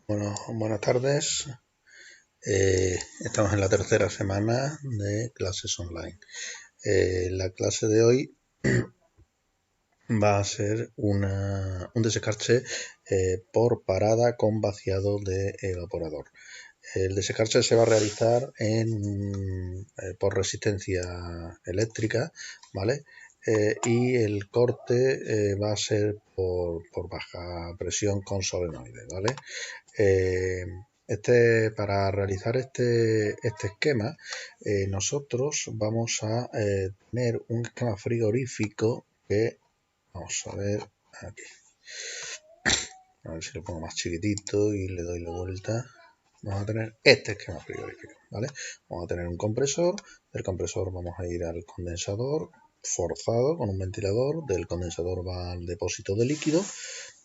Buenas tardes. Estamos en la tercera semana de clases online. La clase de hoy va a ser un desescarche por parada con vaciado de evaporador. El desescarche se va a realizar por resistencia eléctrica, ¿vale? Y el corte va a ser por baja presión con solenoide, ¿vale? Para realizar este esquema, nosotros vamos a tener un esquema frigorífico que, vamos a ver aquí, a ver si lo pongo más chiquitito y le doy la vuelta. Vamos a tener este esquema frigorífico, ¿vale? Vamos a tener un compresor, del compresor vamos a ir al condensador forzado con un ventilador, del condensador va al depósito de líquido,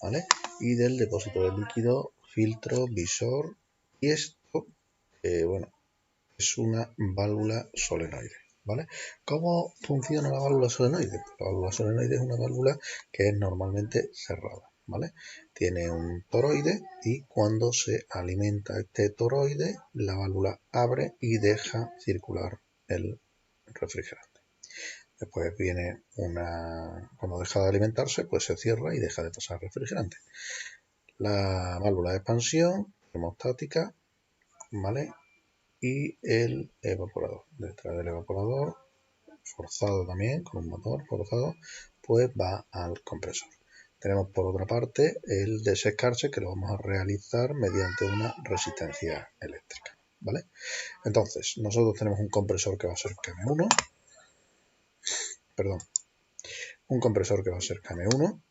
¿vale? Y del depósito de líquido, filtro, visor, y esto, bueno, es una válvula solenoide, ¿vale? ¿Cómo funciona la válvula solenoide? La válvula solenoide es una válvula que es normalmente cerrada, ¿vale? Tiene un toroide y cuando se alimenta este toroide, la válvula abre y deja circular el refrigerante. Después viene cuando deja de alimentarse, pues se cierra y deja de pasar refrigerante. La válvula de expansión termostática, ¿vale? Y el evaporador. Detrás del evaporador, forzado también, con un motor forzado, pues va al compresor. Tenemos por otra parte el desescarche, que lo vamos a realizar mediante una resistencia eléctrica, ¿vale? Entonces, nosotros tenemos un compresor que va a ser KM1, un compresor que va a ser KM1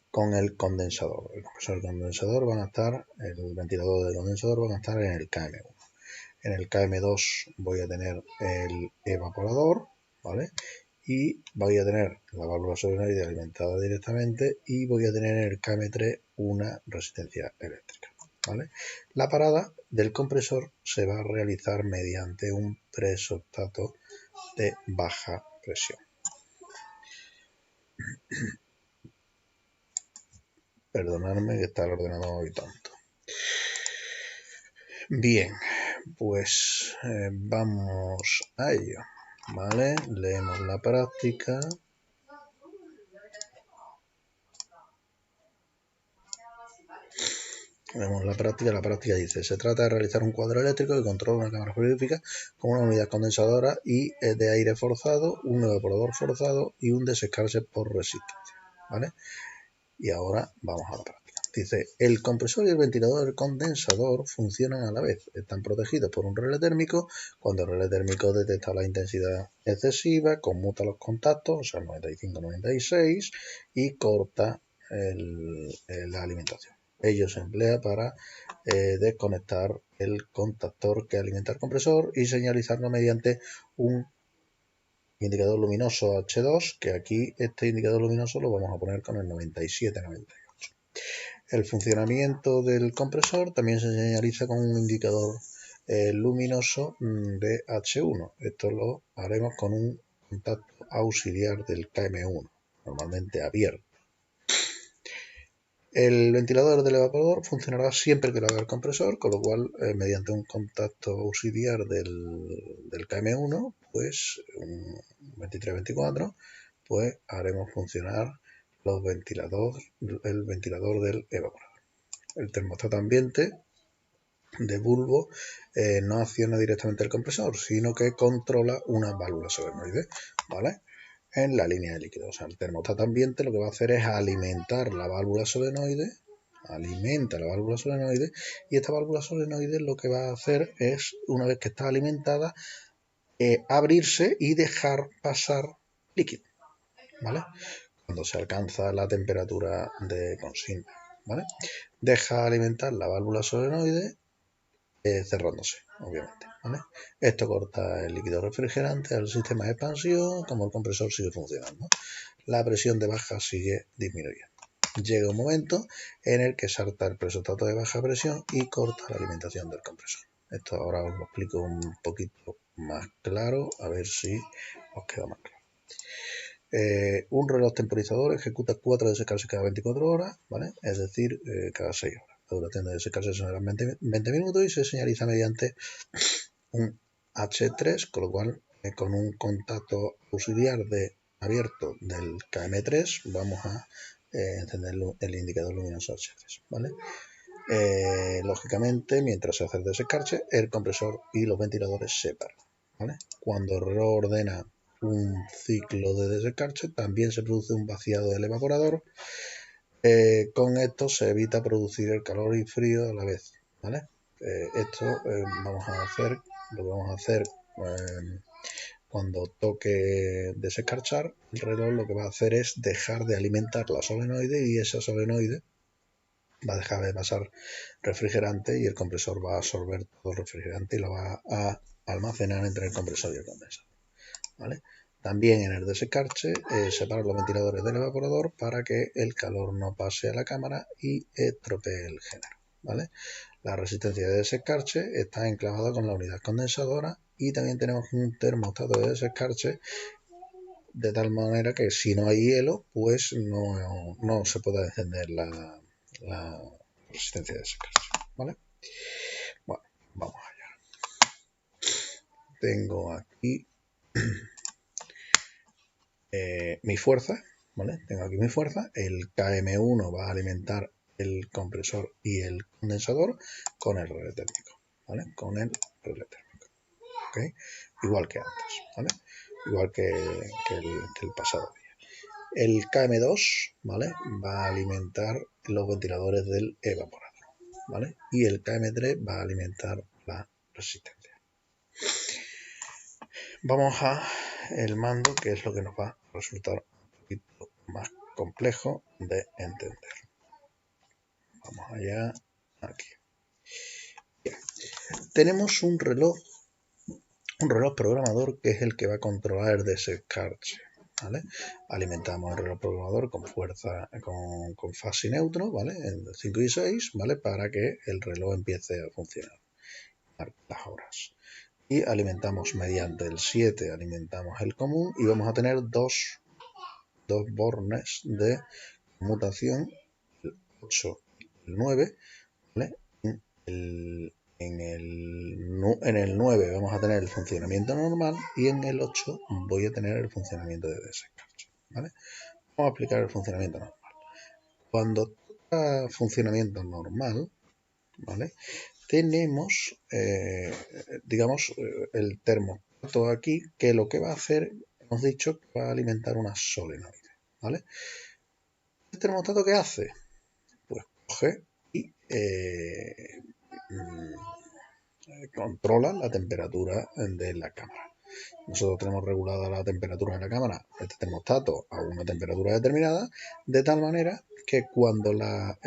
con el condensador. El compresor y el condensador van a estar, el ventilador del condensador van a estar en el KM1. En el KM2 voy a tener el evaporador, ¿vale? Y voy a tener la válvula solenoide alimentada directamente y voy a tener en el KM3 una resistencia eléctrica, ¿vale? La parada del compresor se va a realizar mediante un presostáto de baja presión. Perdonadme que está el ordenador muy tonto. Bien, pues vamos a ello, ¿vale? Leemos la práctica. Vemos la práctica dice, se trata de realizar un cuadro eléctrico que controla una cámara frigorífica con una unidad condensadora y de aire forzado, un evaporador forzado y un desescarce por resistencia, ¿vale? Y ahora vamos a la práctica. Dice, el compresor y el ventilador del condensador funcionan a la vez. Están protegidos por un relé térmico. Cuando el relé térmico detecta la intensidad excesiva, conmuta los contactos, o sea, 95-96, y corta la alimentación. Ello se emplea para desconectar el contactor que alimenta el compresor y señalizarlo mediante un indicador luminoso H2, que aquí este indicador luminoso lo vamos a poner con el 97-98. El funcionamiento del compresor también se señaliza con un indicador luminoso de H1. Esto lo haremos con un contacto auxiliar del KM1, normalmente abierto. El ventilador del evaporador funcionará siempre que lo haga el compresor, con lo cual, mediante un contacto auxiliar del KM1, pues un 23-24, pues haremos funcionar el ventilador del evaporador. El termostato ambiente de bulbo no acciona directamente el compresor, sino que controla una válvula solenoide, ¿vale? En la línea de líquido. O sea, el termostato ambiente lo que va a hacer es alimentar la válvula solenoide, y esta válvula solenoide lo que va a hacer es, una vez que está alimentada, abrirse y dejar pasar líquido, ¿vale? Cuando se alcanza la temperatura de consigna, ¿vale? Deja alimentar la válvula solenoide cerrándose, obviamente, ¿vale? Esto corta el líquido refrigerante al sistema de expansión, como el compresor sigue funcionando. La presión de baja sigue disminuyendo. Llega un momento en el que salta el presostáto de baja presión y corta la alimentación del compresor. Esto ahora os lo explico un poquito más claro, a ver si os queda más claro. Un reloj temporizador ejecuta 4 desescarces cada 24 horas, ¿vale? Es decir, cada 6 horas. duración de secarse son 20 minutos y se señaliza mediante un H3, con lo cual con un contacto auxiliar de abierto del KM3 vamos a encender el indicador luminoso H3, ¿vale? Lógicamente, mientras se hace el desescarche, el compresor y los ventiladores se paran, ¿vale? Cuando el reloj ordena un ciclo de desescarche, también se produce un vaciado del evaporador. Con esto se evita producir el calor y frío a la vez, ¿vale? Esto lo vamos a hacer cuando toque desescarchar. El reloj lo que va a hacer es dejar de alimentar la solenoide y esa solenoide va a dejar de pasar refrigerante y el compresor va a absorber todo el refrigerante y lo va a almacenar entre el compresor y el condensador, ¿vale? También en el desescarche separar los ventiladores del evaporador para que el calor no pase a la cámara y estropee el género, ¿vale? La resistencia de desescarche está enclavada con la unidad condensadora y también tenemos un termostato de desescarche de tal manera que si no hay hielo, pues no se puede encender la resistencia de desescarche, ¿vale? Bueno, vamos allá. Tengo aquí mi fuerza, ¿vale? Tengo aquí mi fuerza. El KM1 va a alimentar el compresor y el condensador con el relé térmico, ¿vale? Con el relé térmico, ¿ok? Igual que antes, ¿vale? Igual que el pasado día. El KM2, ¿vale? Va a alimentar los ventiladores del evaporador, ¿vale? Y el KM3 va a alimentar la resistencia. Vamos a el mando, que es lo que nos va a resultar un poquito más complejo de entender. Vamos allá, aquí. Bien. Tenemos un reloj programador que es el que va a controlar el desescarche, ¿vale? Alimentamos el reloj programador con fuerza, con fase y neutro, ¿vale? En 5 y 6, ¿vale? Para que el reloj empiece a funcionar, las horas. Y alimentamos mediante el 7, alimentamos el común y vamos a tener dos bornes de conmutación, el 8 y el 9, ¿vale? En el 9 vamos a tener el funcionamiento normal y en el 8 voy a tener el funcionamiento de desescarche, ¿vale? Vamos a aplicar el funcionamiento normal. Cuando toca funcionamiento normal, ¿vale? Tenemos, digamos, el termostato aquí, que lo que va a hacer, hemos dicho que va a alimentar una solenoide, ¿vale? ¿El termostato qué hace? Pues coge y controla la temperatura de la cámara. Nosotros tenemos regulada la temperatura de la cámara, este termostato, a una temperatura determinada, de tal manera que cuando la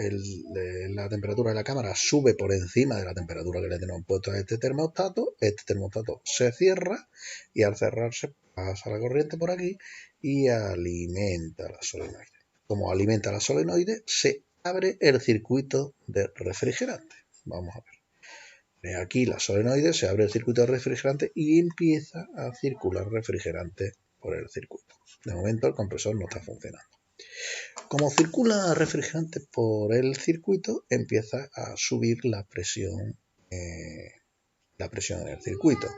temperatura de la cámara sube por encima de la temperatura que le tenemos puesto a este termostato se cierra y al cerrarse pasa la corriente por aquí y alimenta la solenoide. Como alimenta la solenoide, se abre el circuito de refrigerante. Vamos a ver. Aquí la solenoide, se abre el circuito de refrigerante y empieza a circular refrigerante por el circuito. De momento el compresor no está funcionando. Como circula refrigerante por el circuito, empieza a subir la presión en el circuito.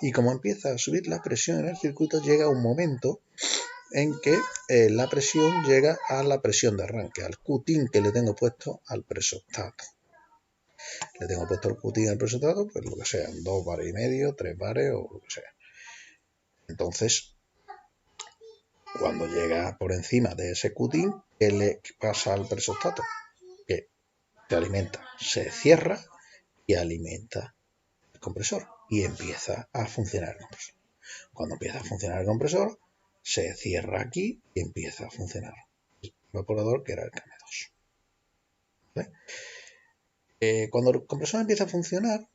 Y como empieza a subir la presión en el circuito, llega un momento en que la presión llega a la presión de arranque, al Q-tin que le tengo puesto al presostato. Le tengo puesto el Q-tin al presostato, pues lo que sea, 2 bares y medio, 3 bares o lo que sea. Entonces, cuando llega por encima de ese Q-tin, ¿qué le pasa al presostato? Que se alimenta, se cierra y alimenta el compresor y empieza a funcionar el compresor. Cuando empieza a funcionar el compresor, se cierra aquí y empieza a funcionar el evaporador, que era el KM2. ¿Vale? Cuando el compresor empieza a funcionar,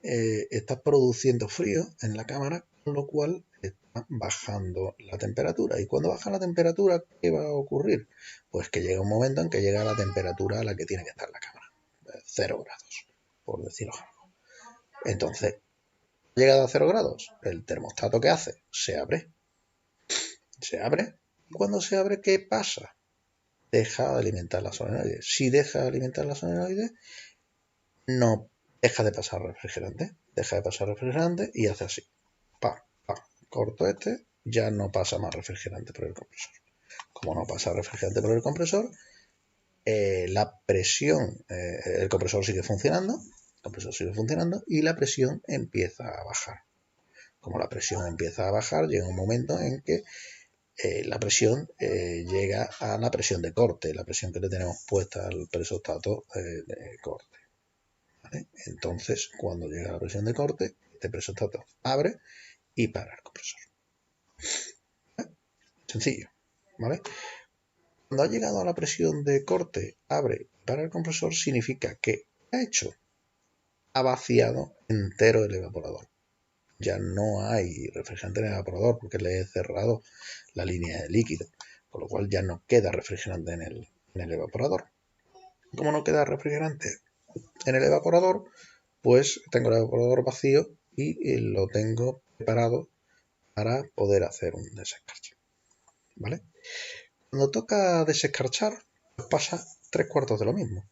está produciendo frío en la cámara, con lo cual está bajando la temperatura. Y cuando baja la temperatura, ¿qué va a ocurrir? Pues que llega un momento en que llega a la temperatura a la que tiene que estar la cámara, 0 grados, por decirlo algo. Entonces, llegado a 0 grados, el termostato ¿qué hace? Se abre. Se abre. Y cuando se abre, ¿qué pasa? deja de alimentar la solenoide. Si deja de alimentar la solenoide, no deja de pasar refrigerante. Deja de pasar refrigerante y hace así. Pa, pa. Corto este, ya no pasa más refrigerante por el compresor. Como no pasa refrigerante por el compresor, la presión, el compresor sigue funcionando, y la presión empieza a bajar. Como la presión empieza a bajar, llega un momento en que la presión llega a la presión de corte, la presión que le tenemos puesta al presostato de corte. ¿Vale? Entonces, cuando llega a la presión de corte, este presostato abre y para el compresor. ¿Vale? Sencillo, ¿vale? Cuando ha llegado a la presión de corte, abre y para el compresor, significa que ha hecho, ha vaciado entero el evaporador. Ya no hay refrigerante en el evaporador porque le he cerrado la línea de líquido, con lo cual ya no queda refrigerante en el evaporador. Como no queda refrigerante en el evaporador, pues tengo el evaporador vacío y lo tengo preparado para poder hacer un desescarche. ¿Vale? Cuando toca desescarchar, pues pasa 3/4 de lo mismo.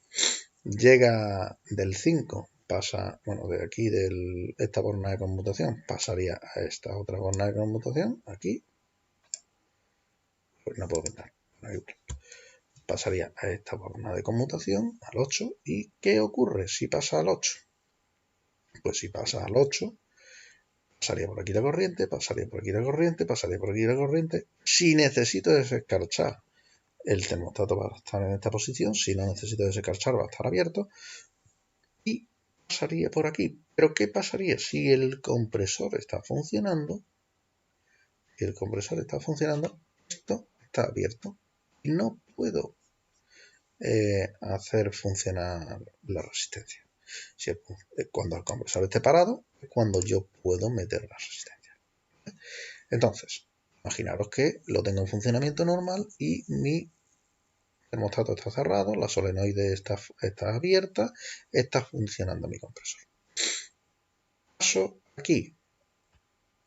Llega del 5, pasa, bueno, de aquí, de esta borna de conmutación, pasaría a esta otra borna de conmutación, aquí. Pues no puedo pintar. Pasaría a esta borna de conmutación, al 8. ¿Y qué ocurre si pasa al 8? Pues si pasa al 8, pasaría por aquí la corriente, pasaría por aquí la corriente, pasaría por aquí la corriente. Si necesito desescarchar, el termostato va a estar en esta posición. Si no necesito desescarchar, va a estar abierto. Y pasaría por aquí. Pero ¿qué pasaría si el compresor está funcionando? Si el compresor está funcionando, esto está abierto. Y no puedo hacer funcionar la resistencia. Cuando el compresor esté parado, es cuando yo puedo meter la resistencia. Entonces, imaginaros que lo tengo en funcionamiento normal y mi termostato está cerrado, la solenoide está abierta, está funcionando mi compresor. Paso aquí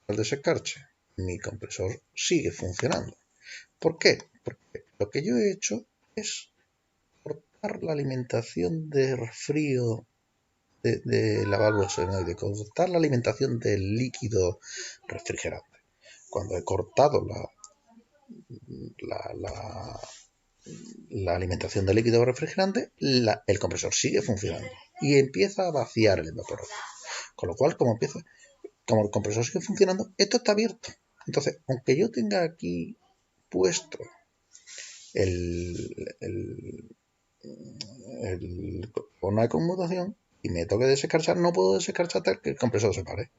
al desescarche, mi compresor sigue funcionando. ¿Por qué? Porque lo que yo he hecho es cortar la alimentación de frío de la válvula solenoide, cortar la alimentación del líquido refrigerante. Cuando he cortado la alimentación del líquido refrigerante, el compresor sigue funcionando y empieza a vaciar el evaporador. Con lo cual, como el compresor sigue funcionando, esto está abierto. Entonces, aunque yo tenga aquí puesto el horno de conmutación y me toque desescarchar, no puedo desescarchar hasta que el compresor se pare.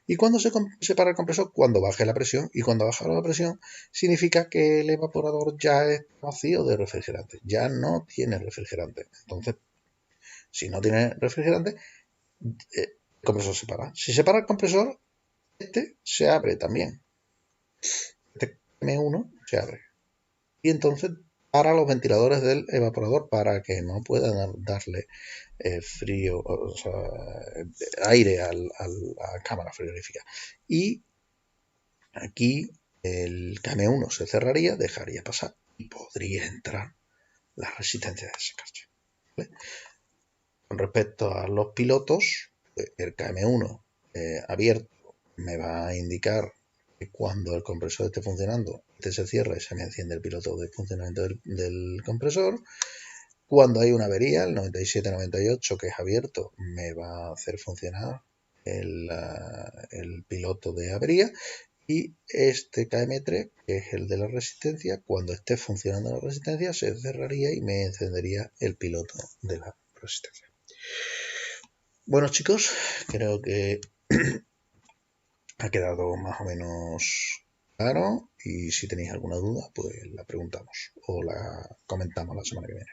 ¿Y cuando se para el compresor? Cuando baje la presión. Y cuando baja la presión significa que el evaporador ya es vacío de refrigerante. Ya no tiene refrigerante. Entonces, si no tiene refrigerante, el compresor se para. Si se para el compresor, este se abre también. Este M1 se abre. Y entonces para los ventiladores del evaporador para que no puedan darle frío, o sea, aire a la cámara frigorífica. Y aquí el KM1 se cerraría, dejaría pasar y podría entrar la resistencia de desescarche. ¿Vale? Con respecto a los pilotos, el KM1 abierto me va a indicar que cuando el compresor esté funcionando, este se cierra y se me enciende el piloto de funcionamiento del compresor. Cuando hay una avería, el 97-98 que es abierto, me va a hacer funcionar el piloto de avería. Y este KM3, que es el de la resistencia, cuando esté funcionando la resistencia, se cerraría y me encendería el piloto de la resistencia. Bueno, chicos, creo que ha quedado más o menos claro y si tenéis alguna duda, pues la preguntamos o la comentamos la semana que viene.